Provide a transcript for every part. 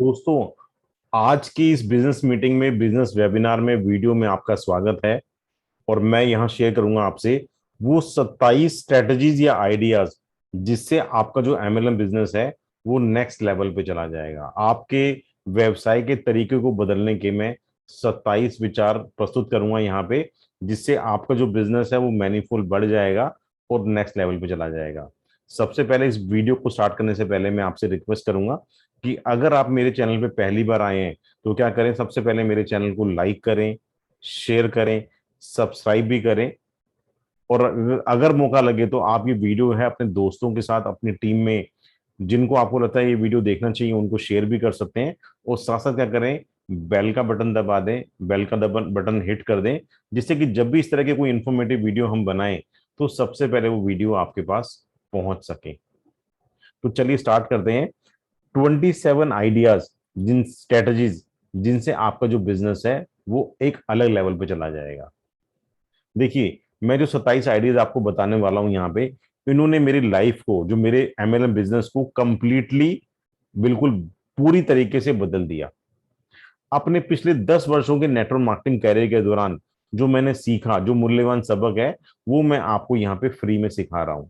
दोस्तों, आज की इस बिजनेस मीटिंग में, बिजनेस वेबिनार में, वीडियो में आपका स्वागत है। और मैं यहां शेयर करूंगा आपसे वो 27 स्ट्रेटजीज या आइडियाज जिससे आपका जो एमएलएम बिजनेस है वो नेक्स्ट लेवल पे चला जाएगा। आपके व्यवसाय के तरीके को बदलने के मैं 27 विचार प्रस्तुत करूंगा यहाँ पे, जिससे आपका जो बिजनेस है वो मैनीफोल्ड बढ़ जाएगा और नेक्स्ट लेवल पे चला जाएगा। सबसे पहले इस वीडियो को स्टार्ट करने से पहले मैं आपसे रिक्वेस्ट करूंगा कि अगर आप मेरे चैनल पे पहली बार आए हैं तो क्या करें, सबसे पहले मेरे चैनल को लाइक करें, शेयर करें, सब्सक्राइब भी करें। और अगर मौका लगे तो आप ये वीडियो है अपने दोस्तों के साथ, अपनी टीम में जिनको आपको लगता है ये वीडियो देखना चाहिए उनको शेयर भी कर सकते हैं। और साथ साथ क्या करें, बेल का बटन दबा दें, बेल का बटन हिट कर दें, जिससे कि जब भी इस तरह के कोई इंफॉर्मेटिव वीडियो हम बनाएं तो सबसे पहले वो वीडियो आपके पास पहुंच सके। तो चलिए स्टार्ट करते हैं। 27 आइडियाज, जिन स्ट्रेटजीज जिनसे आपका जो बिजनेस है वो एक अलग लेवल पे चला जाएगा। देखिए, मैं जो 27 आइडियाज आपको बताने वाला हूं यहाँ पे, इन्होंने मेरी लाइफ को, जो मेरे एमएलएम बिजनेस को कंप्लीटली, बिल्कुल पूरी तरीके से बदल दिया। अपने पिछले 10 वर्षों के नेटवर्क मार्केटिंग कैरियर के दौरान जो मैंने सीखा, जो मूल्यवान सबक है, वो मैं आपको यहाँ पे फ्री में सिखा रहा हूं।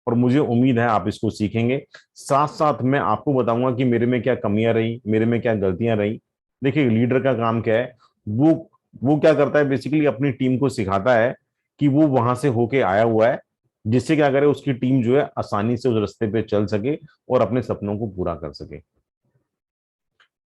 और मुझे उम्मीद है आप इसको सीखेंगे। साथ साथ मैं आपको बताऊंगा कि मेरे में क्या कमियां रही, मेरे में क्या गलतियां रही। देखिए, लीडर का काम क्या है, वो वो क्या करता है, बेसिकली अपनी टीम को सिखाता है कि वो वहां से होके आया हुआ है, जिससे क्या करे उसकी टीम जो है आसानी से उस रास्ते पे चल सके और अपने सपनों को पूरा कर सके।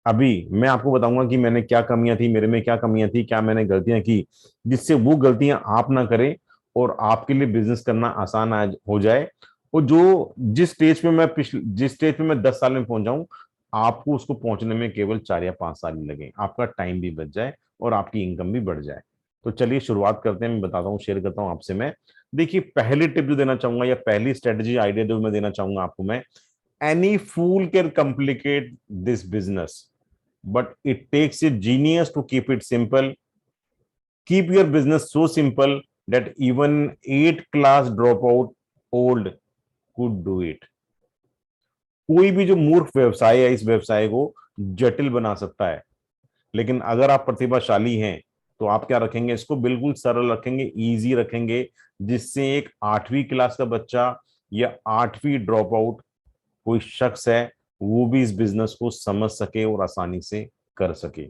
अभी मैं आपको बताऊंगा कि मैंने क्या कमियां थी, मेरे में क्या कमियां थी, क्या मैंने गलतियां की, जिससे वो गलतियां आप ना करें और आपके लिए बिजनेस करना आसान हो जाए। और जो जिस स्टेज पे मैं 10 साल में पहुंच जाऊं, आपको उसको पहुंचने में केवल 4 या 5 साल ही लगे, आपका टाइम भी बच जाए और आपकी इनकम भी बढ़ जाए। तो चलिए शुरुआत करते हैं। मैं बताता हूँ, शेयर करता हूँ आपसे मैं। देखिए, पहली टिप जो देना चाहूंगा या पहली स्ट्रेटेजी आइडिया जो मैं देना चाहूंगा आपको मैं, any fool can complicate this business but it takes a genius to keep it simple. Keep your business so simple that even 8th class dropout old could do it. कोई भी जो मूर्ख व्यवसाय है इस व्यवसाय को जटिल बना सकता है, लेकिन अगर आप प्रतिभाशाली हैं तो आप क्या रखेंगे, इसको बिल्कुल सरल रखेंगे, इजी रखेंगे, जिससे एक 8वीं क्लास का बच्चा या 8वीं ड्रॉप आउट कोई शख्स है वो भी इस बिजनेस को समझ सके और आसानी से कर सके।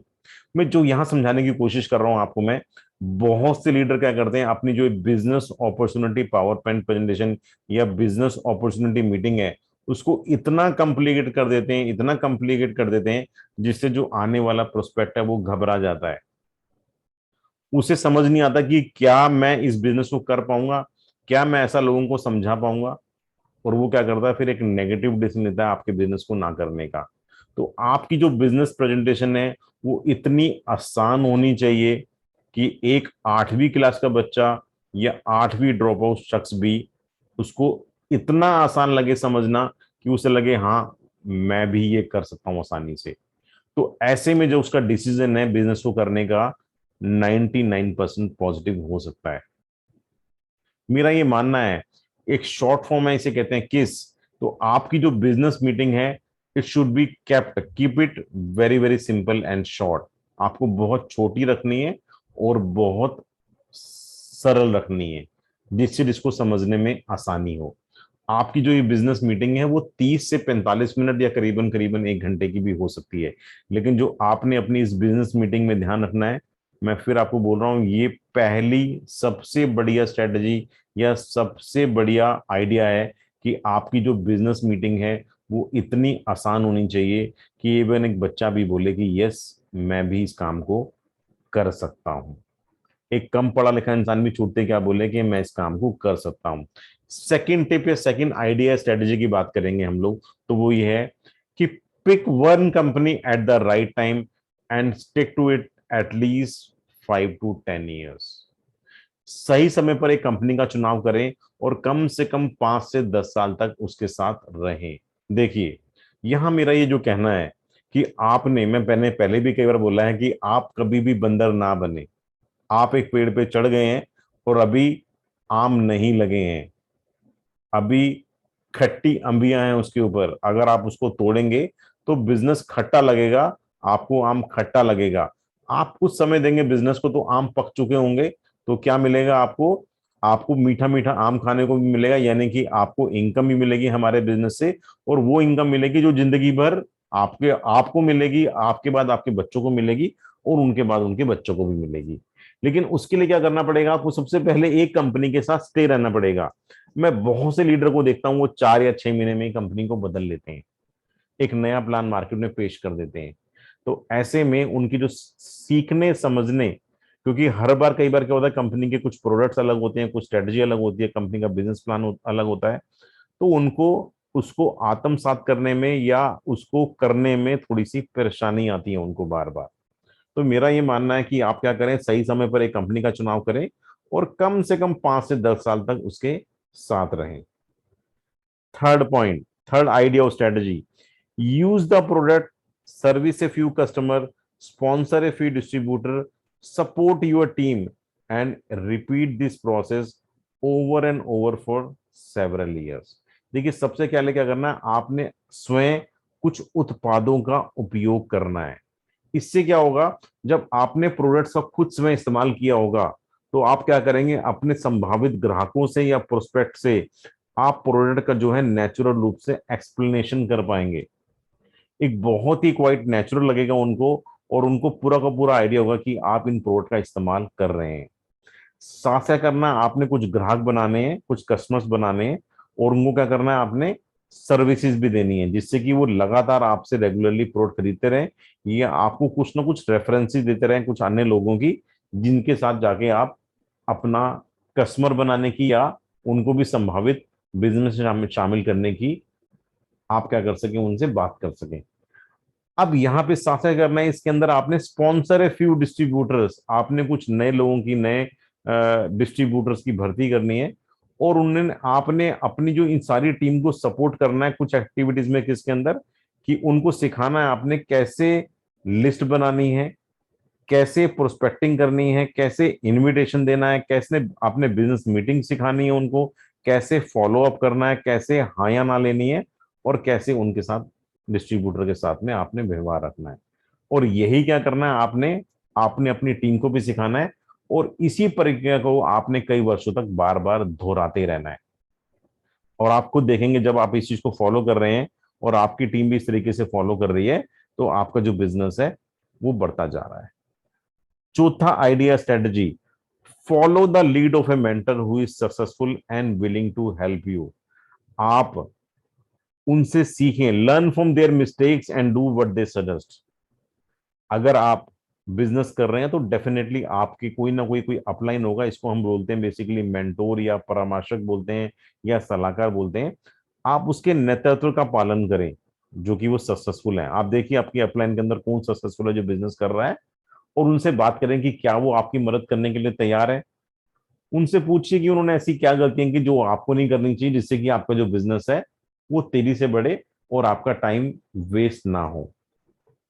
मैं जो यहां समझाने की कोशिश कर रहा हूं आपको मैं, बहुत से लीडर क्या करते हैं, अपनी जो business opportunity power point presentation या बिजनेस अपॉर्चुनिटी मीटिंग है उसको इतना कॉम्प्लिकेट कर देते हैं, इतना कॉम्प्लिकेट कर देते हैं, जिससे जो आने वाला प्रोस्पेक्ट है वो घबरा जाता है। उसे समझ नहीं आता कि क्या मैं इस बिजनेस को कर पाऊंगा, क्या मैं ऐसा लोगों को समझा पाऊंगा। और वो क्या करता है, फिर एक नेगेटिव डिसीजन लेता है आपके बिजनेस को ना करने का। तो आपकी जो बिजनेस प्रेजेंटेशन है वो इतनी आसान होनी चाहिए कि एक 8वीं क्लास का बच्चा या 8वीं ड्रॉप आउट शख्स भी उसको इतना आसान लगे समझना कि उसे लगे हाँ, मैं भी ये कर सकता हूँ आसानी से। तो ऐसे में जो उसका डिसीजन है बिजनेस को करने का, 99% पॉजिटिव हो सकता है। मेरा ये मानना है, एक शॉर्ट फॉर्म है, इसे कहते हैं किस। तो आपकी जो बिजनेस मीटिंग है, it should be kept, keep it very very simple and short. आपको बहुत छोटी रखनी है और बहुत सरल रखनी है, जिससे जिसको समझने में आसानी हो। आपकी जो ये बिजनेस मीटिंग है वो 30 से 45 मिनट या करीबन करीबन 1 घंटे की भी हो सकती है। लेकिन जो आपने अपनी इस बिजनेस मीटिंग में ध्यान रखना है, मैं फिर आपको बोल रहा हूँ, ये पहली सबसे बढ़िया स्ट्रेटजी या सबसे बढ़िया आइडिया है कि आपकी जो बिजनेस मीटिंग है वो इतनी आसान होनी चाहिए कि इवन एक बच्चा भी बोले कि यस, मैं भी इस काम को कर सकता हूँ। एक कम पढ़ा लिखा इंसान भी छूटते क्या बोले कि मैं इस काम को कर सकता हूँ। सेकंड टिप या सेकंड आइडिया स्ट्रेटेजी की बात करेंगे हम लोग, तो वो ये है कि pick one company at the right time and stick to it at least 5 to 10 years। सही समय पर एक कंपनी का चुनाव करें और कम से कम 5 से 10 साल तक उसके साथ रहें। देखिए, यहां मेरा ये जो कहना है कि आपने, मैं पहले पहले भी कई बार बोला है कि आप कभी भी बंदर ना बने। आप एक पेड़ पे चढ़ गए हैं और अभी आम नहीं लगे हैं, अभी खट्टी अंबियां हैं उसके ऊपर, अगर आप उसको तोड़ेंगे तो बिजनेस खट्टा लगेगा, आपको आम खट्टा लगेगा। आप कुछ समय देंगे बिजनेस को तो आम पक चुके होंगे, तो क्या मिलेगा आपको? आपको मीठा मीठा आम खाने को भी मिलेगा, यानी कि आपको इनकम भी मिलेगी हमारे बिजनेस से, और वो इनकम मिलेगी जो जिंदगी भर आपके आपको मिलेगी, आपके बाद आपके बच्चों को मिलेगी, और उनके बाद उनके बच्चों को भी मिलेगी। लेकिन उसके लिए क्या करना पड़ेगा आपको? सबसे पहले एक कंपनी के साथ स्टे रहना पड़ेगा। मैं बहुत से लीडर को देखता हूं, वो 4 या 6 महीने में कंपनी को बदल लेते हैं, एक नया प्लान मार्केट में पेश कर देते हैं। तो ऐसे में उनकी जो सीखने समझने, क्योंकि हर बार कई बार क्या होता है, कंपनी के कुछ प्रोडक्ट्स अलग होते हैं, कुछ स्ट्रेटजी अलग होती है, कंपनी का बिजनेस प्लान अलग होता है, तो उनको उसको आत्मसात करने में या उसको करने में थोड़ी सी परेशानी आती है उनको बार बार। तो मेरा ये मानना है कि आप क्या करें, सही समय पर एक कंपनी का चुनाव करें और कम से कम 5 से 10 साल तक उसके साथ रहें। थर्ड पॉइंट, थर्ड आइडिया और strategy, use the product, service a few customer, sponsor a few distributor, support your team, and repeat this process over and over for several years। देखिए सबसे पहले क्या करना है, आपने स्वयं कुछ उत्पादों का उपयोग करना है। इससे क्या होगा, जब आपने प्रोडक्ट्स का खुद स्वयं इस्तेमाल किया होगा, तो आप क्या करेंगे, अपने संभावित ग्राहकों से या प्रोस्पेक्ट से आप प्रोडक्ट का जो है नेचुरल रूप से एक्सप्लेनेशन कर पाएंगे। एक बहुत ही क्वाइट नेचुरल लगेगा उनको, और उनको पूरा का पूरा आइडिया होगा कि आप इन प्रोडक्ट का इस्तेमाल कर रहे हैं। साथ क्या करना है, आपने कुछ ग्राहक बनाने हैं, कुछ कस्टमर्स बनाने हैं, और उनको क्या करना है, आपने सर्विसेज भी देनी है, जिससे कि वो लगातार आपसे रेगुलरली प्रोडक्ट खरीदते रहें, या आपको कुछ ना कुछ रेफरेंसेस देते रहें कुछ अन्य लोगों की, जिनके साथ जाके आप अपना कस्टमर बनाने की या उनको भी संभावित बिजनेस में शामिल करने की आप क्या कर सकें, उनसे बात कर सकें। अब यहाँ पे साथ क्या करना है, इसके अंदर आपने स्पॉन्सर ए फ्यू डिस्ट्रीब्यूटर्स, आपने कुछ नए लोगों की, नए डिस्ट्रीब्यूटर्स की भर्ती करनी है, और उन्होंने आपने अपनी जो इन सारी टीम को सपोर्ट करना है कुछ एक्टिविटीज में, किसके अंदर, कि उनको सिखाना है आपने कैसे लिस्ट बनानी है, कैसे प्रोस्पेक्टिंग करनी है, कैसे इनविटेशन देना है, कैसे आपने बिजनेस मीटिंग सिखानी है उनको, कैसे फॉलो अप करना है, कैसे हाँ या ना लेनी है, और कैसे उनके साथ, डिस्ट्रीब्यूटर के साथ में आपने व्यवहार रखना है। और यही क्या करना है आपने, आपने अपनी टीम को भी सिखाना है, और इसी प्रक्रिया को आपने कई वर्षों तक बार बार दोहराते रहना है। और आप खुद देखेंगे जब आप इस चीज को फॉलो कर रहे हैं और आपकी टीम भी इस तरीके से फॉलो कर रही है, तो आपका जो बिजनेस है वो बढ़ता जा रहा है। चौथा idea strategy, follow the lead of a mentor who is successful and willing to help you. आप उनसे सीखें, learn from their mistakes and do what they suggest. अगर आप बिजनेस कर रहे हैं तो डेफिनेटली आपकी कोई ना कोई कोई अपलाइन होगा, इसको हम बोलते हैं बेसिकली मेंटोर या परामर्शक बोलते हैं, या सलाहकार बोलते हैं। आप उसके नेतृत्व का पालन करें, जो कि वो सक्सेसफुल है। आप देखिए आपकी अपलाइन के अंदर कौन सक्सेसफुल है जो बिजनेस कर रहा है, और उनसे बात करें कि क्या वो आपकी मदद करने के लिए तैयार है। उनसे पूछिए कि उन्होंने ऐसी क्या गलतियां की जो आपको नहीं करनी चाहिए, जिससे कि आपका जो बिजनेस है वो तेजी से बढ़े और आपका टाइम वेस्ट ना हो।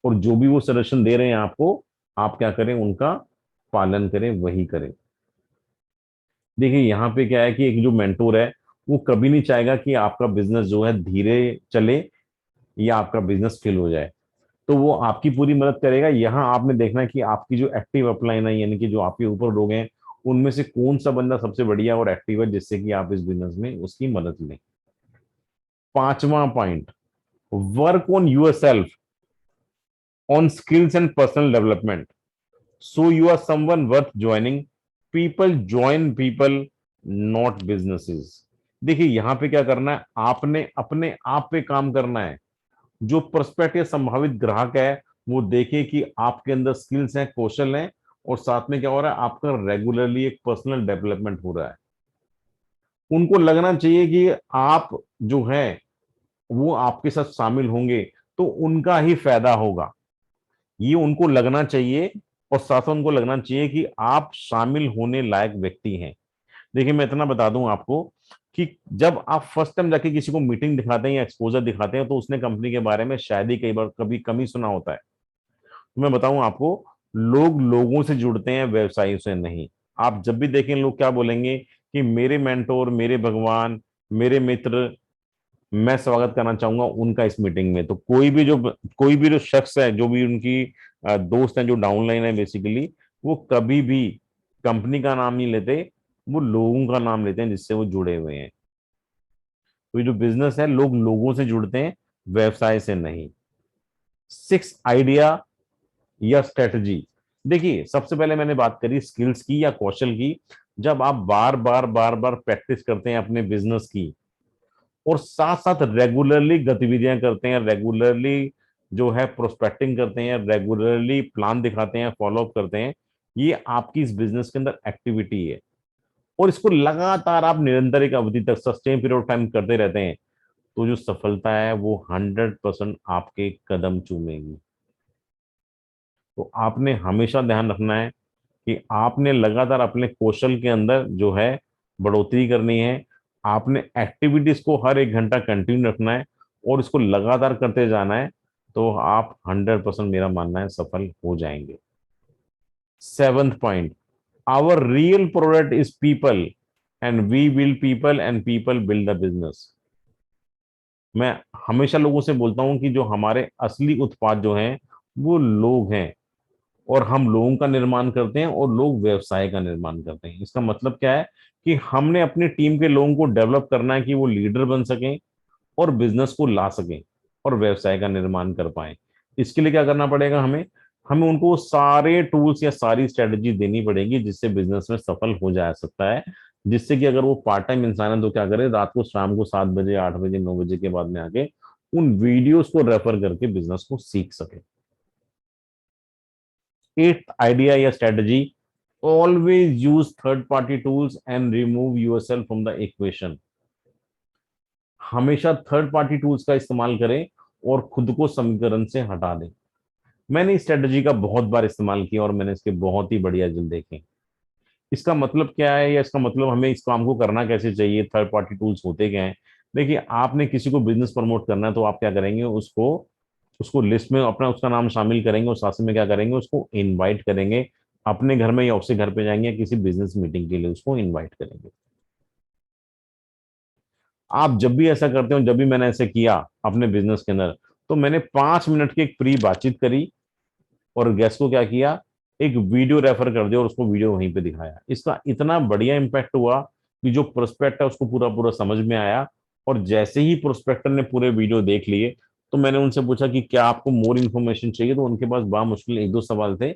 और जो भी वो सजेशन दे रहे हैं आपको, आप क्या करें, उनका पालन करें, वही करें। देखिए यहाँ पे क्या है कि एक जो मेंटोर है, वो कभी नहीं चाहेगा कि आपका बिजनेस जो है धीरे चले या आपका बिजनेस फेल हो जाए। तो वो आपकी पूरी मदद करेगा। यहाँ आपने देखना है कि आपकी जो एक्टिव अपलाइन है, यानी कि जो आपके ऊपर लोग हैं, उनमें से कौन सा बंदा सबसे बढ़िया और एक्टिव है, जिससे कि आप इस बिजनेस में उसकी मदद लें। पांचवा point, work on yourself, on skills and personal development, so you are someone worth joining. People join people, not businesses. देखिए यहां पे क्या करना है, आपने अपने आप पे काम करना है। जो प्रोस्पेक्ट संभावित ग्राहक है, वो देखे कि आपके अंदर स्किल्स हैं, कौशल हैं, और साथ में क्या हो रहा है, आपका रेगुलरली एक पर्सनल डेवलपमेंट हो रहा है। उनको लगना चाहिए कि आप जो है वो आपके साथ शामिल होंगे तो उनका ही फायदा होगा, ये उनको लगना चाहिए। और साथ में उनको लगना चाहिए कि आप शामिल होने लायक व्यक्ति हैं। देखिए मैं इतना बता दूं आपको कि जब आप फर्स्ट टाइम जाके किसी को मीटिंग दिखाते हैं या एक्सपोजर दिखाते हैं, तो उसने कंपनी के बारे में शायद ही कई बार कभी कम ही सुना होता है। तो मैं बताऊं आपको, लोग लोगों से जुड़ते हैं, व्यवसायों से नहीं। आप जब भी देखें लोग क्या बोलेंगे कि मेरे मेंटोर, मेरे भगवान, मेरे मित्र, मैं स्वागत करना चाहूंगा उनका इस मीटिंग में। तो कोई भी जो शख्स है, जो भी उनकी दोस्त हैं जो डाउनलाइन है बेसिकली, वो कभी भी कंपनी का नाम नहीं लेते, वो लोगों का नाम लेते हैं जिससे वो जुड़े हुए हैं। तो ये जो बिजनेस है, लोग लोगों से जुड़ते हैं, व्यवसाय से नहीं। सिक्स आइडिया या स्ट्रेटजी। देखिए, सबसे पहले मैंने बात करी स्किल्स की या कौशल की। जब आप बार बार प्रैक्टिस करते हैं अपने बिजनेस की, और साथ साथ रेगुलरली गतिविधियां करते हैं, रेगुलरली जो है प्रोस्पेक्टिंग करते हैं, रेगुलरली प्लान दिखाते हैं, फॉलो अप करते हैं, ये आपकी इस बिजनेस के अंदर एक्टिविटी है। और इसको लगातार आप निरंतर एक अवधि तक, सस्टेन पीरियड ऑफ टाइम करते रहते हैं, तो जो सफलता है वो 100% आपके कदम चूमेगी। तो आपने हमेशा ध्यान रखना है कि आपने लगातार अपने कौशल के अंदर जो है बढ़ोतरी करनी है। आपने एक्टिविटीज को हर एक घंटा कंटिन्यू रखना है और इसको लगातार करते जाना है, तो आप 100%, मेरा मानना है, सफल हो जाएंगे। Seventh point, our real product is people and we build people and people build the business. मैं हमेशा लोगों से बोलता हूं कि जो हमारे असली उत्पाद जो हैं वो लोग हैं, और हम लोगों का निर्माण करते हैं और लोग व्यवसाय का निर्माण करते हैं। इसका मतलब क्या है कि हमने अपनी टीम के लोगों को डेवलप करना है कि वो लीडर बन सकें और बिजनेस को ला सकें और व्यवसाय का निर्माण कर पाए। इसके लिए क्या करना पड़ेगा, हमें हमें उनको सारे टूल्स या सारी स्ट्रेटजी देनी पड़ेगी जिससे बिजनेस में सफल हो जा सकता है। जिससे कि अगर वो पार्ट टाइम इंसान है तो क्या करे, रात को शाम को 7 बजे, 8 बजे, 9 बजे के बाद में आके उन वीडियोस को रेफर करके बिजनेस को सीख सके। एट आइडिया या strategy, always use third party tools and remove yourself from the equation. हमेशा थर्ड पार्टी टूल्स का इस्तेमाल करें और खुद को समीकरण से हटा दें। मैंने इस स्ट्रेटजी का बहुत बार इस्तेमाल किया और मैंने इसके बहुत ही बढ़िया रिजल्ट देखे। इसका मतलब क्या है, या इसका मतलब हमें इस काम को करना कैसे चाहिए, थर्ड पार्टी टूल्स होते क्या हैं। देखिए, आपने किसी को बिजनेस प्रमोट करना है तो आप क्या करेंगे, उसको उसको लिस्ट में अपना उसका नाम शामिल करेंगे और साथ में क्या करेंगे, उसको इनवाइट करेंगे अपने घर में, या उसके घर पे जाएंगे, किसी बिजनेस मीटिंग के लिए उसको इनवाइट करेंगे। आप जब भी ऐसा करते हो, जब भी मैंने ऐसे किया अपने बिजनेस के अंदर, तो मैंने 5 मिनट की एक प्री बातचीत करी और गेस्ट को क्या किया, एक वीडियो रेफर कर दिया और उसको वीडियो वहीं पे दिखाया। इसका इतना बढ़िया इंपैक्ट हुआ कि जो प्रोस्पेक्ट है उसको पूरा पूरा समझ में आया। और जैसे ही प्रोस्पेक्टर ने पूरे वीडियो देख लिए, तो मैंने उनसे पूछा कि क्या आपको मोर इन्फॉर्मेशन चाहिए, तो उनके पास बामुश्किल एक दो सवाल थे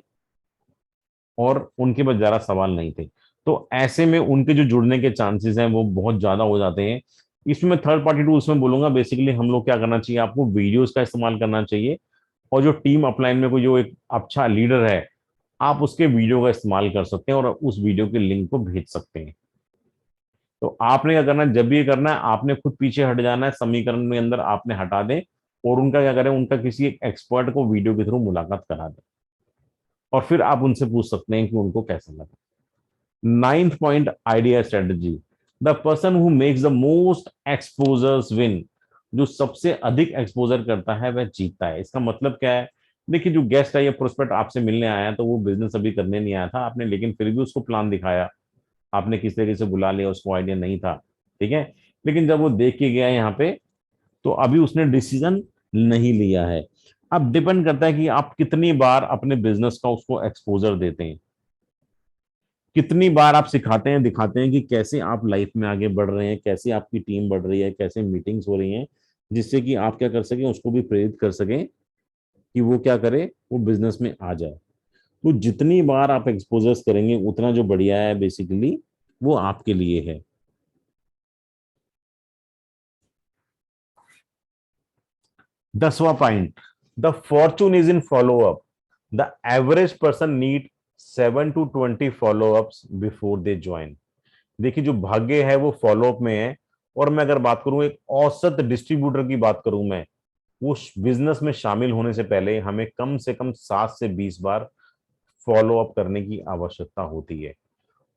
और उनके पास ज्यादा सवाल नहीं थे। तो ऐसे में उनके जो जुड़ने के चांसेस हैं वो बहुत ज्यादा हो जाते हैं। इसमें थर्ड पार्टी टूल्स में बोलूंगा, बेसिकली हम लोग क्या करना चाहिए, आपको वीडियोस का इस्तेमाल करना चाहिए। और जो टीम अपलाइन में कोई जो एक अच्छा लीडर है, आप उसके वीडियो का इस्तेमाल कर सकते हैं और उस वीडियो के लिंक को भेज सकते हैं। तो आपने क्या करना है, जब भी ये करना है, आपने खुद पीछे हट जाना है, समीकरण में अंदर आपने हटा दें और उनका क्या करें, उनका किसी एक एक्सपर्ट को वीडियो के थ्रू मुलाकात करा दें और फिर आप उनसे पूछ सकते हैं कि उनको कैसा लगा। Ninth point, idea strategy, the person who makes the most exposures win. जो सबसे अधिक एक्सपोजर करता है वह जीतता है। इसका मतलब क्या है, देखिए, जो गेस्ट है या प्रोस्पेक्ट आपसे मिलने आया तो वो बिजनेस अभी करने नहीं आया था आपने, लेकिन फिर भी उसको प्लान दिखाया, आपने किस तरीके से बुला लिया, उसको आइडिया नहीं था, ठीक है। लेकिन जब वो देख के गया यहाँ पे, तो अभी उसने डिसीजन नहीं लिया है। अब डिपेंड करता है कि आप कितनी बार अपने बिजनेस का उसको एक्सपोजर देते हैं, कितनी बार आप सिखाते हैं, दिखाते हैं कि कैसे आप लाइफ में आगे बढ़ रहे हैं, कैसे आपकी टीम बढ़ रही है, कैसे मीटिंग्स हो रही हैं, जिससे कि आप क्या कर सकें, उसको भी प्रेरित कर सकें कि वो क्या करे, वो बिजनेस में आ जाए। तो जितनी बार आप एक्सपोजर्स करेंगे उतना जो बढ़िया है बेसिकली, वो आपके लिए है। 10वां point, the fortune is in follow up. The average person need 7 to 20 follow ups before they join. देखिए, जो भाग्य है वो फॉलोअप में है। और मैं अगर बात करूं, एक औसत डिस्ट्रीब्यूटर की बात करूं मैं, वो बिजनेस में शामिल होने से पहले हमें कम से कम 7 से 20 बार फॉलो अप करने की आवश्यकता होती है।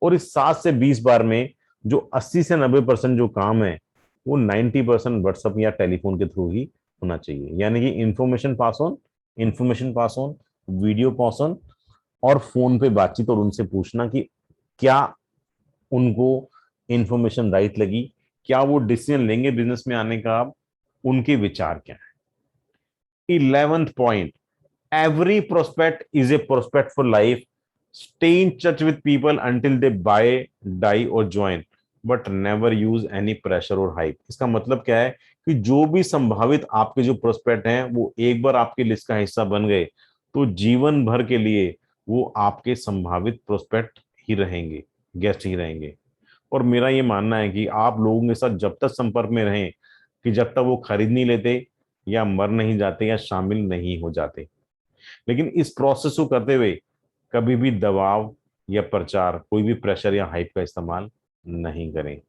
और इस 7 से 20 बार में जो 80 से 90% जो काम है, वो 90% व्हाट्सएप या टेलीफोन के थ्रू ही होना चाहिए। यानी कि information pass on, video pass on, और फोन पे बातचीत और उनसे पूछना कि क्या उनको इंफॉर्मेशन राइट लगी, क्या वो डिसीजन लेंगे बिजनेस में आने का, उनके विचार क्या है। 11th point, every prospect is a prospect for life. Stay in touch with people until they buy, die or join, but never use any pressure or hype. इसका मतलब क्या है कि जो भी संभावित आपके जो प्रोस्पेक्ट हैं वो एक बार आपकी लिस्ट का हिस्सा बन गए तो जीवन भर के लिए वो आपके संभावित प्रोस्पेक्ट ही रहेंगे, गेस्ट ही रहेंगे। और मेरा ये मानना है कि आप लोगों के साथ जब तक संपर्क में रहें कि जब तक वो खरीद नहीं लेते या मर नहीं जाते या शामिल नहीं हो जाते। लेकिन इस प्रोसेस को करते हुए कभी भी दबाव या प्रचार, कोई भी प्रेशर या हाइप का इस्तेमाल नहीं करें।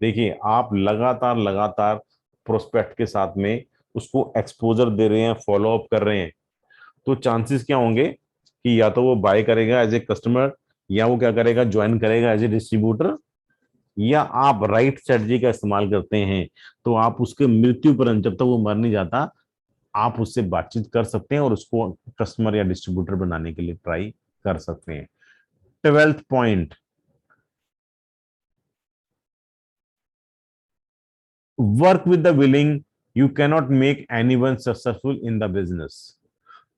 देखिए, आप लगातार लगातार प्रोस्पेक्ट के साथ में उसको एक्सपोजर दे रहे हैं, फॉलो अप कर रहे हैं, तो चांसेस क्या होंगे कि या तो वो बाय करेगा एज ए कस्टमर, या वो क्या करेगा, ज्वाइन करेगा एज ए डिस्ट्रीब्यूटर, या आप राइट स्ट्रेटजी का इस्तेमाल करते हैं तो आप उसके मृत्यु पर्यंत, जब तक वो मर नहीं जाता, आप उससे बातचीत कर सकते हैं और उसको कस्टमर या डिस्ट्रीब्यूटर बनाने के लिए ट्राई कर सकते हैं। 12th point, work with the willing, you cannot make anyone successful in the business.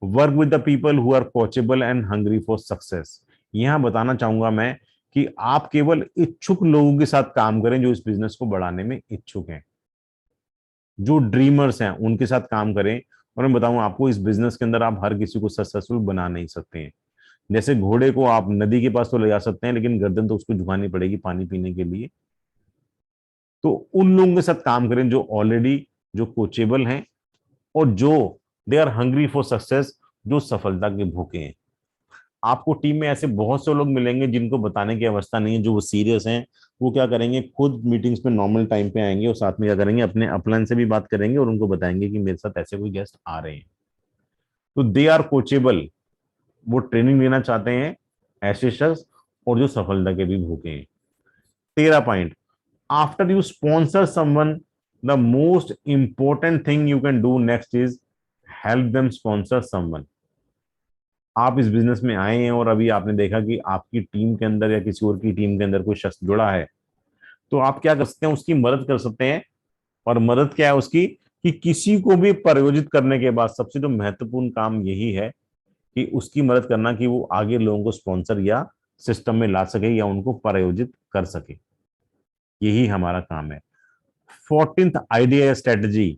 Work with the people who are coachable and hungry for success. यहां बताना चाहूंगा मैं कि आप केवल इच्छुक लोगों के साथ काम करें जो इस बिजनेस को बढ़ाने में इच्छुक हैं, जो ड्रीमर्स हैं उनके साथ काम करें। और मैं बताऊं आपको, इस बिजनेस के अंदर आप हर किसी को सक्सेसफुल बना नहीं सकते हैं। जैसे घोड़े को आप नदी के पास तो ले जा सकते हैं, लेकिन गर्दन तो उसको झुकानी पड़ेगी पानी पीने के लिए। तो उन लोगों के साथ काम करें जो ऑलरेडी, जो कोचेबल हैं और जो they are hungry for success, जो सफलता के भूखे हैं। आपको टीम में ऐसे बहुत से लोग मिलेंगे जिनको बताने की अवस्था नहीं है, जो वो सीरियस हैं। वो क्या करेंगे, खुद मीटिंग्स में नॉर्मल टाइम पे आएंगे और साथ में क्या करेंगे, अपने अपलाइन से भी बात करेंगे और उनको बताएंगे कि मेरे साथ ऐसे कोई गेस्ट आ रहे हैं। तो दे आर कोचेबल, वो ट्रेनिंग लेना चाहते हैं, ऐसे शख्स, और जो सफलता के भी भूखे हैं। 13 point, after you sponsor someone, the most important thing you can do next is help them sponsor someone. आप इस बिजनेस में आए हैं और अभी आपने देखा कि आपकी टीम के अंदर या किसी और की टीम के अंदर कोई शख्स जुड़ा है, तो आप क्या कर सकते हैं, उसकी मदद कर सकते हैं। और मदद क्या है उसकी, कि किसी को भी प्रायोजित करने के बाद सबसे जो महत्वपूर्ण काम यही है कि उसकी मदद करना कि वो आगे लोगों को स्पॉन्सर या सिस्टम में ला सके या उनको प्रायोजित कर सके। यही हमारा काम है। 14th idea strategy,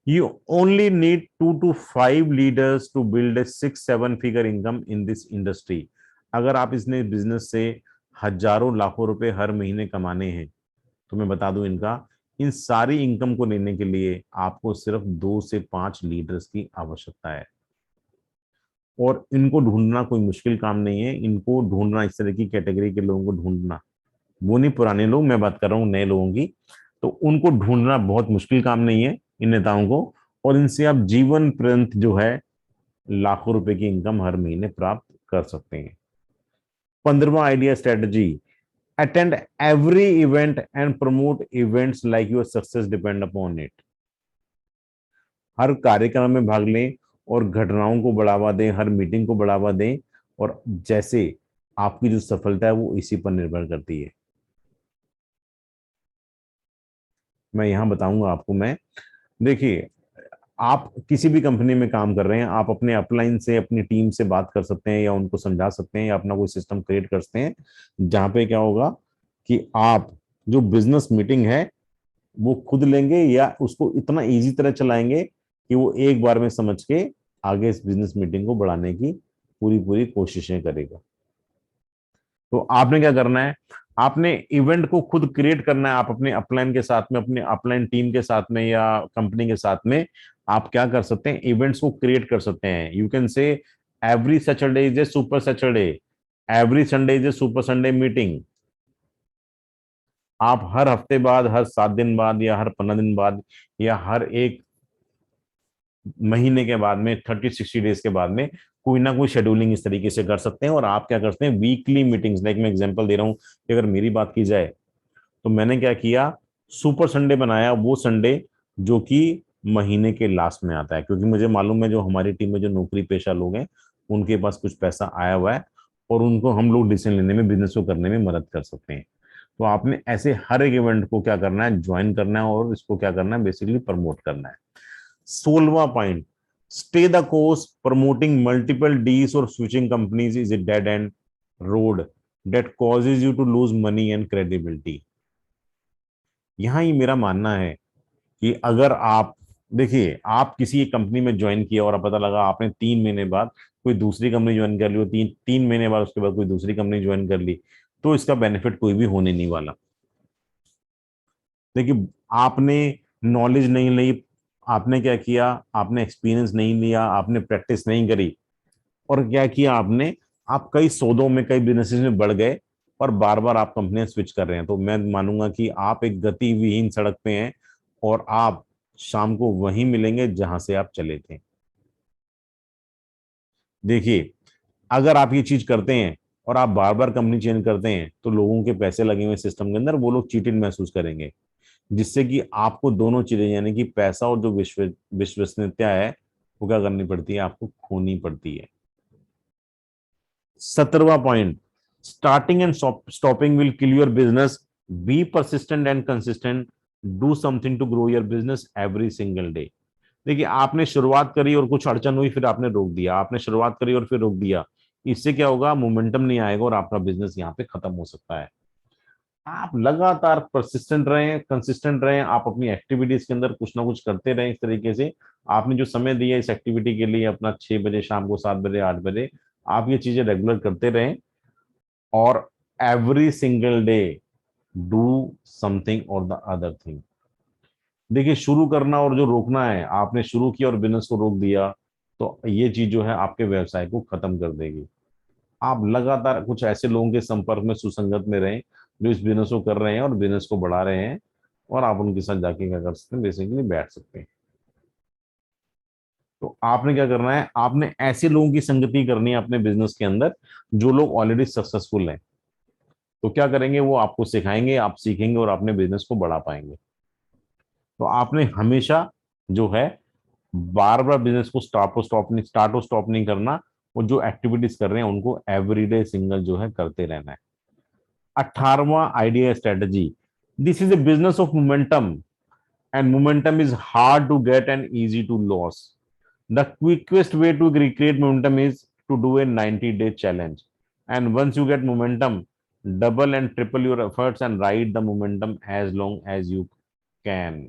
you only need 2 to 5 leaders to build a 6-7 figure income in this industry। अगर आप इसने बिजनेस से हजारों लाखों रुपए हर महीने कमाने हैं, तो मैं बता दूं इनका, इन सारी इनकम को लेने के लिए आपको सिर्फ 2 से 5 लीडर्स की आवश्यकता है। और इनको ढूंढना कोई मुश्किल काम नहीं है। इनको ढूंढना, इस तरह की कैटेगरी के लोगों को ढूंढना, वो नहीं पुराने लोग, मैं बात कर रहा हूँ नए लोगों की, तो उनको ढूंढना बहुत मुश्किल काम नहीं है इन नेताओं को। और इनसे आप जीवन पर्यंत जो है लाखों रुपए की इनकम हर महीने प्राप्त कर सकते हैं। 15वां idea strategy, attend every event and promote events like your success depend upon it. हर कार्यक्रम में भाग लें और घटनाओं को बढ़ावा दें, हर मीटिंग को बढ़ावा दें, और जैसे आपकी जो सफलता है वो इसी पर निर्भर करती है। मैं यहां बताऊंगा आपको। मैं, देखिए, आप किसी भी कंपनी में काम कर रहे हैं, आप अपने अपलाइन से, अपनी टीम से बात कर सकते हैं या उनको समझा सकते हैं या अपना कोई सिस्टम क्रिएट कर सकते हैं जहां पे क्या होगा कि आप जो बिजनेस मीटिंग है वो खुद लेंगे या उसको इतना इजी तरह चलाएंगे कि वो एक बार में समझ के आगे इस बिजनेस मीटिंग को बढ़ाने की पूरी पूरी कोशिशें करेगा। तो आपने क्या करना है, आपने इवेंट को खुद क्रिएट करना है। आप अपने अपलाइन के साथ में, अपने अपलाइन टीम के साथ में या कंपनी के साथ में आप क्या कर सकते हैं, इवेंट्स को क्रिएट कर सकते हैं। You can say every Saturday is a super Saturday, every Sunday is a super Sunday meeting. आप हर हफ्ते बाद, हर 7 दिन बाद, या हर 15 दिन बाद, या हर एक महीने के बाद में, 30-60 डेज के बाद में कोई ना कोई शेड्यूलिंग इस तरीके से कर सकते हैं। और आप क्या करते हैं, वीकली मीटिंग्स, लाइक मैं एग्जांपल दे रहा हूं कि अगर मेरी बात की जाए तो मैंने क्या किया, सुपर संडे बनाया, वो संडे जो कि महीने के लास्ट में आता है, क्योंकि मुझे मालूम है जो हमारी टीम में जो नौकरी पेशा लोग हैं उनके पास कुछ पैसा आया हुआ है और उनको हम लोग डिसीजन लेने में, बिजनेस को करने में मदद कर सकते हैं। तो आपने ऐसे हर एक इवेंट को क्या करना है, ज्वाइन करना है और इसको क्या करना है, बेसिकली प्रमोट करना है। 16वां point, stay the course, promoting multiple deals और switching companies is a dead end road that causes you to lose money and credibility. यहां ही मेरा मानना है कि अगर आप देखिए, आप किसी एक कंपनी में ज्वाइन किया और पता लगा आपने 3 महीने बाद कोई दूसरी कंपनी ज्वाइन कर ली, और तीन तीन महीने बाद उसके बाद कोई दूसरी कंपनी ज्वाइन कर ली, तो इसका बेनिफिट कोई भी होने नहीं वाला। देखिए, आपने नॉलेज नहीं ली, आपने क्या किया, आपने एक्सपीरियंस नहीं लिया, आपने प्रैक्टिस नहीं करी, और क्या किया आपने, आप कई सौदों में, कई बिजनेसेस में बढ़ गए और बार बार आप कंपनियां स्विच कर रहे हैं। तो मैं मानूंगा कि आप एक गति विहीन सड़क पे हैं और आप शाम को वहीं मिलेंगे जहां से आप चले थे। देखिए, अगर आप ये चीज करते हैं और आप बार बार कंपनी चेंज करते हैं, तो लोगों के पैसे लगे हुए सिस्टम के अंदर, वो लोग चीटिंग महसूस करेंगे, जिससे कि आपको दोनों चीजें, यानी कि पैसा और जो विश्वसनीयता है, वो क्या करनी पड़ती है, आपको खोनी पड़ती है। 17वां point, starting and stopping will kill your business, be persistent and consistent, do something to grow your business every single day. देखिए, आपने शुरुआत करी और कुछ अड़चन हुई, फिर आपने रोक दिया, आपने शुरुआत करी और फिर रोक दिया, इससे क्या होगा, मोमेंटम नहीं आएगा और आपका बिजनेस यहाँ पे खत्म हो सकता है। आप लगातार परसिस्टेंट रहें, कंसिस्टेंट रहें, आप अपनी एक्टिविटीज के अंदर कुछ ना कुछ करते रहें। इस तरीके से आपने जो समय दिया इस एक्टिविटी के लिए, अपना 6 बजे शाम को, 7 बजे, 8 बजे, आप ये चीजें रेगुलर करते रहें, और every single day do something और द अदर थिंग। देखिए, शुरू करना और जो रोकना है, आपने शुरू किया और बिजनेस को रोक दिया, तो ये चीज जो है आपके व्यवसाय को खत्म कर देगी। आप लगातार कुछ ऐसे लोगों के संपर्क में, सुसंगत में रहें, जो इस बिजनेस को कर रहे हैं और बिजनेस को बढ़ा रहे हैं, और आप उनके साथ जाके क्या कर सकते हैं, बेसिकली बैठ सकते हैं। तो आपने क्या करना है, आपने ऐसे लोगों की संगति करनी है अपने बिजनेस के अंदर, जो लोग ऑलरेडी सक्सेसफुल हैं। तो क्या करेंगे, वो आपको सिखाएंगे, आप सीखेंगे और अपने बिजनेस को बढ़ा पाएंगे। तो आपने हमेशा जो है, बार बार बिजनेस को स्टार्ट और स्टॉप नहीं करना, और जो एक्टिविटीज कर रहे हैं उनको एवरीडे सिंगल जो है करते रहना है। 18वां idea strategy, this is a business of momentum, and momentum is hard to get and easy to loss. The quickest way to recreate momentum is to do a 90-day challenge, and once you get momentum, double and triple your efforts and ride the momentum as long as you can।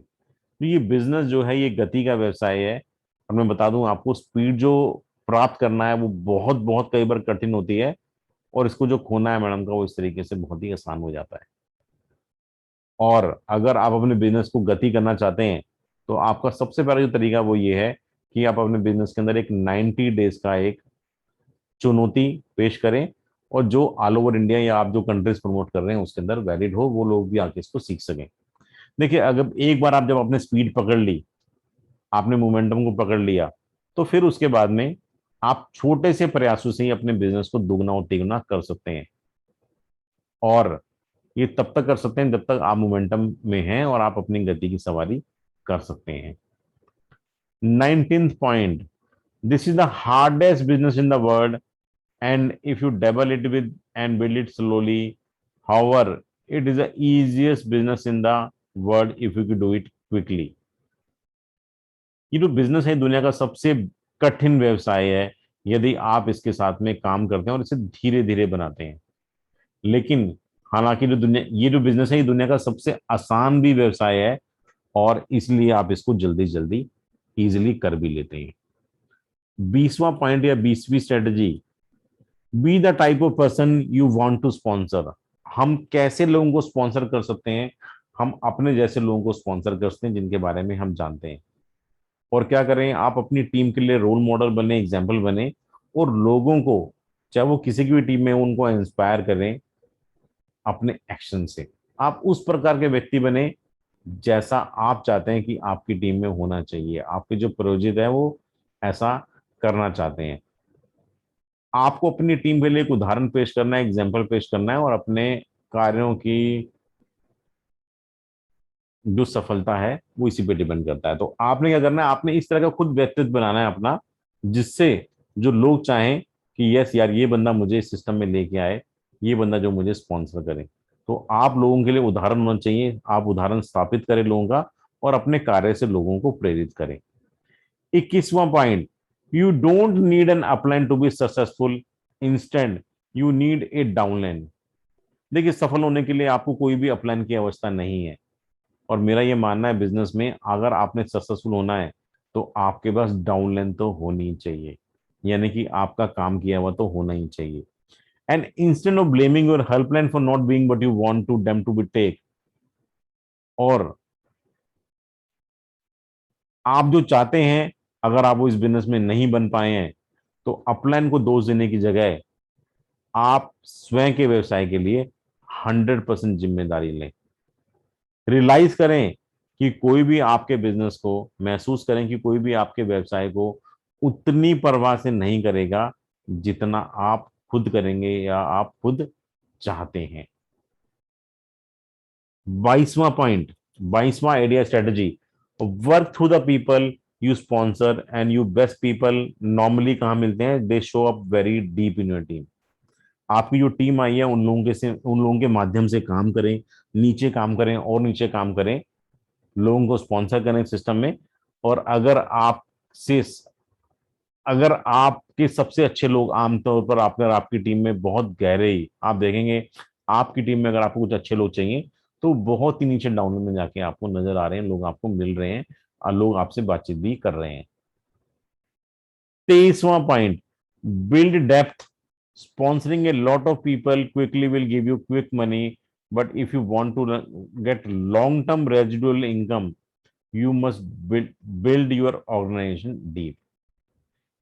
तो ये business जो है, ये गति का व्यवसाय है, और मैं बता दूं आपको, स्पीड जो प्राप्त करना है वो बहुत बहुत कई बार कठिन होती है, और इसको जो खोना है मैडम का, वो इस तरीके से बहुत ही आसान हो जाता है। और अगर आप अपने बिजनेस को गति करना चाहते हैं, तो आपका सबसे पहला जो तरीका वो ये है कि आप अपने बिजनेस के अंदर एक 90 डेज का एक चुनौती पेश करें, और जो ऑल ओवर इंडिया या आप जो कंट्रीज प्रमोट कर रहे हैं उसके अंदर वैलिड हो, वो लोग भी आके इसको सीख सकें। देखिए, अगर एक बार आप जब अपने स्पीड पकड़ ली, आपने मोमेंटम को पकड़ लिया, तो फिर उसके बाद में आप छोटे से प्रयासों से ही अपने बिजनेस को दुगना और तिगुना कर सकते हैं। और ये तब तक कर सकते हैं जब तक आप मोमेंटम में हैं और आप अपनी गति की सवारी कर सकते हैं। 19th point, this is the hardest business in the world, and if U double it with and build it slowly, however it is the easiest business in the world if you do it quickly. ये जो business है, दुनिया का सबसे कठिन व्यवसाय है यदि आप इसके साथ में काम करते हैं और इसे धीरे धीरे बनाते हैं। लेकिन हालांकि जो दुनिया, ये जो बिजनेस है, ये दुनिया का सबसे आसान भी व्यवसाय है, और इसलिए आप इसको जल्दी जल्दी इजिली कर भी लेते हैं। 20वां पॉइंट या 20वीं strategy, be the type of person you want to sponsor. हम कैसे लोगों को स्पॉन्सर कर सकते हैं, हम अपने जैसे लोगों को स्पॉन्सर कर सकते हैं जिनके बारे में हम जानते हैं। और क्या करें, आप अपनी टीम के लिए रोल मॉडल बने, एग्जाम्पल बने, और लोगों को, चाहे वो किसी की भी टीम में, उनको इंस्पायर करें अपने एक्शन से। आप उस प्रकार के व्यक्ति बने जैसा आप चाहते हैं कि आपकी टीम में होना चाहिए, आपके जो प्रोजेक्ट है वो ऐसा करना चाहते हैं। आपको अपनी टीम के लिए एक उदाहरण पेश करना है, एग्जाम्पल पेश करना है, और अपने कार्यों की जो सफलता है वो इसी पे डिपेंड करता है। तो आपने क्या करना है, आपने इस तरह का खुद व्यक्तित्व बनाना है अपना, जिससे जो लोग चाहें कि यस यार, ये बंदा मुझे इस सिस्टम में लेके आए, ये बंदा जो मुझे स्पॉन्सर करे। तो आप लोगों के लिए उदाहरण होना चाहिए, आप उदाहरण स्थापित करें लोगों का और अपने कार्य से लोगों को प्रेरित करें। 21वां point, you don't need an upline to be successful, instant you need a downline. देखिए, सफल होने के लिए आपको कोई भी अपलाइन की अवस्था नहीं है। और मेरा ये मानना है बिजनेस में अगर आपने सक्सेसफुल होना है तो आपके पास डाउनलाइन तो होनी चाहिए, यानी कि आपका काम किया हुआ तो होना ही चाहिए। And instead of blaming your helpline for not being what you want to them to be take, और आप जो चाहते हैं अगर आप वो इस बिजनेस में नहीं बन पाए हैं तो अपलाइन को दोष देने की जगह आप स्वयं के व्यवसाय के लिए 100% जिम्मेदारी लें। रियलाइज करें कि कोई भी आपके बिजनेस को, महसूस करें कि कोई भी आपके व्यवसाय को उतनी परवाह से नहीं करेगा जितना आप खुद करेंगे या आप खुद चाहते हैं। 22वां पॉइंट, 22वां idea strategy, work through the people you sponsor and you best people normally कहाँ मिलते हैं, they show up very deep in your team. आपकी जो टीम आई है उन लोगों के माध्यम से काम करें, नीचे काम करें और नीचे काम करें, लोगों को स्पॉन्सर करें सिस्टम में। और से अगर आपके सबसे अच्छे लोग आमतौर पर अगर आपकी टीम में बहुत गहरे ही आप देखेंगे, आपकी टीम में अगर आपको कुछ अच्छे लोग चाहिए तो बहुत ही नीचे डाउन में जाके आपको नजर आ रहे हैं, लोग आपको मिल रहे हैं और लोग आपसे बातचीत भी कर रहे हैं। 23वां point, build depth, sponsoring a lot of people quickly will give you quick money, but if you want to get long term residual income you must build your organization deep.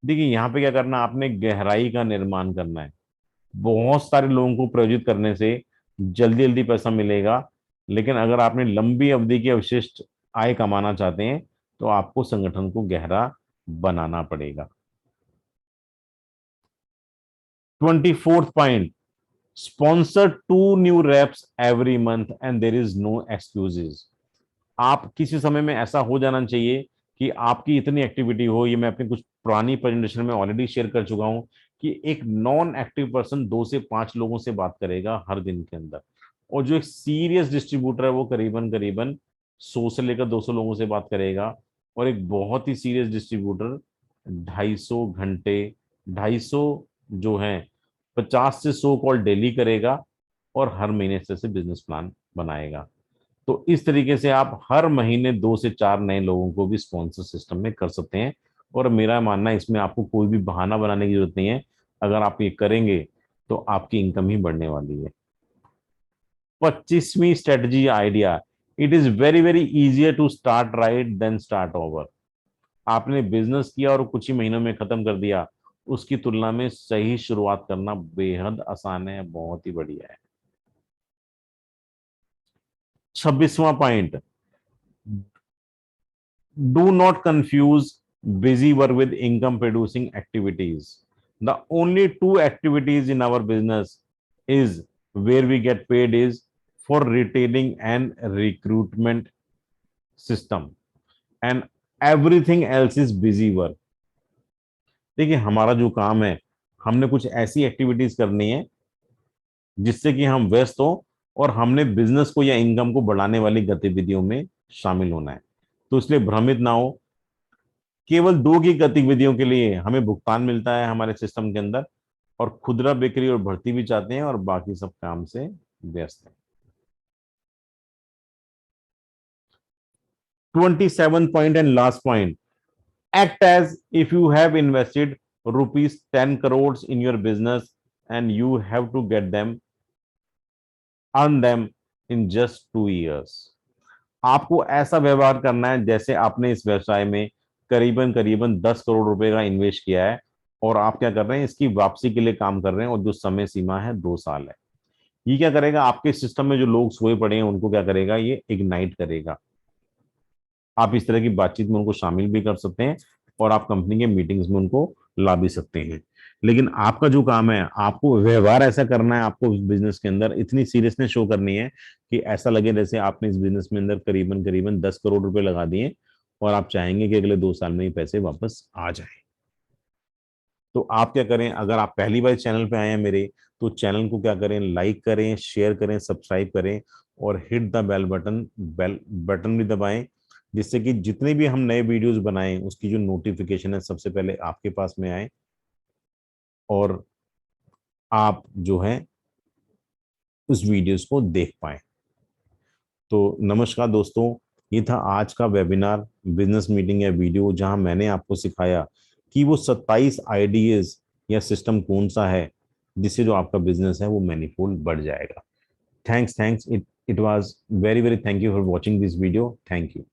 देखिए, यहाँ पे क्या करना, आपने गहराई का निर्माण करना है। बहुत सारे लोगों को प्रेरित करने से जल्दी जल्दी पैसा मिलेगा, लेकिन अगर आपने लंबी अवधि की अवशिष्ट आय कमाना चाहते हैं तो आपको संगठन को गहरा बनाना पड़ेगा। 24th point, sponsor 2 new reps every month and there is no excuses. आप किसी समय में ऐसा हो जाना चाहिए कि आपकी इतनी एक्टिविटी हो, ये मैं अपनी कुछ पुरानी प्रेजेंटेशन में ऑलरेडी शेयर कर चुका हूं, कि एक नॉन एक्टिव पर्सन 2 से 5 लोगों से बात करेगा हर दिन के अंदर, और जो एक सीरियस डिस्ट्रीब्यूटर है वो करीबन करीबन 100 से लेकर 200 लोगों से बात करेगा, और एक बहुत ही सीरियस डिस्ट्रीब्यूटर 250 घंटे, 250 जो है 50 से 100 कॉल डेली करेगा और हर महीने से बिजनेस प्लान बनाएगा। तो इस तरीके से आप हर महीने 2 से 4 नए लोगों को भी स्पॉन्सर सिस्टम में कर सकते हैं। और मेरा मानना है इसमें आपको कोई भी बहाना बनाने की जरूरत नहीं है, अगर आप ये करेंगे तो आपकी इनकम ही बढ़ने वाली है। 25वीं strategy idea, it is very very easier to start right then start over. आपने बिजनेस किया और कुछ ही महीनों में खत्म कर दिया, उसकी तुलना में सही शुरुआत करना बेहद आसान है, बहुत ही बढ़िया है। 26वां point, do not confuse busy work with income producing activities. The only two activities in our business is where we get paid is for retaining and recruitment system, and everything else is busy work. देखिए, हमारा जो काम है, हमने कुछ ऐसी activities करनी है जिससे कि हम व्यस्त हो और हमने बिजनेस को या इनकम को बढ़ाने वाली गतिविधियों में शामिल होना है। तो इसलिए भ्रमित ना हो, केवल 2 की गतिविधियों के लिए हमें भुगतान मिलता है हमारे सिस्टम के अंदर, और खुदरा बिक्री और भर्ती भी चाहते हैं और बाकी सब काम से व्यस्त है। 27 point and last point, act as if you have invested ₹10 crore in your business and you have to get them, earn them in just 2 years। आपको ऐसा व्यवहार करना है जैसे आपने इस व्यवसाय में करीबन करीबन 10 करोड़ रुपए का इन्वेस्ट किया है, और आप क्या कर रहे हैं, इसकी वापसी के लिए काम कर रहे हैं, और जो समय सीमा है 2 साल है। ये क्या करेगा, आपके सिस्टम में जो लोग सोए पड़े हैं उनको क्या करेगा, ये इग्नाइट करेगा। आप इस तरह की बातचीत में उनको शामिल भी कर सकते हैं और आप कंपनी के मीटिंग्स में उनको ला भी सकते हैं। लेकिन आपका जो काम है, आपको व्यवहार ऐसा करना है, आपको बिजनेस के अंदर इतनी सीरियसनेस शो करनी है कि ऐसा लगे जैसे आपने इस बिजनेस में अंदर करीबन करीबन 10 करोड़ रुपए लगा दिए और आप चाहेंगे कि अगले 2 साल में ये पैसे वापस आ जाए। तो आप क्या करें, अगर आप पहली बार चैनल पे आए हैं मेरे, तो चैनल को क्या करें, लाइक करें, शेयर करें, सब्सक्राइब करें और हिट द बेल बटन भी दबाएं, जिससे कि जितने भी हम नए वीडियोस बनाएं उसकी जो नोटिफिकेशन है सबसे पहले आपके पास में आए और आप जो है उस वीडियोस को देख पाएं। तो नमस्कार दोस्तों, ये था आज का वेबिनार, बिजनेस मीटिंग या वीडियो, जहां मैंने आपको सिखाया कि वो 27 आइडियाज या सिस्टम कौन सा है जिससे जो आपका बिजनेस है वो मैनीफोल्ड बढ़ जाएगा। Thanks, it was very very thank you for watching this video. Thank you.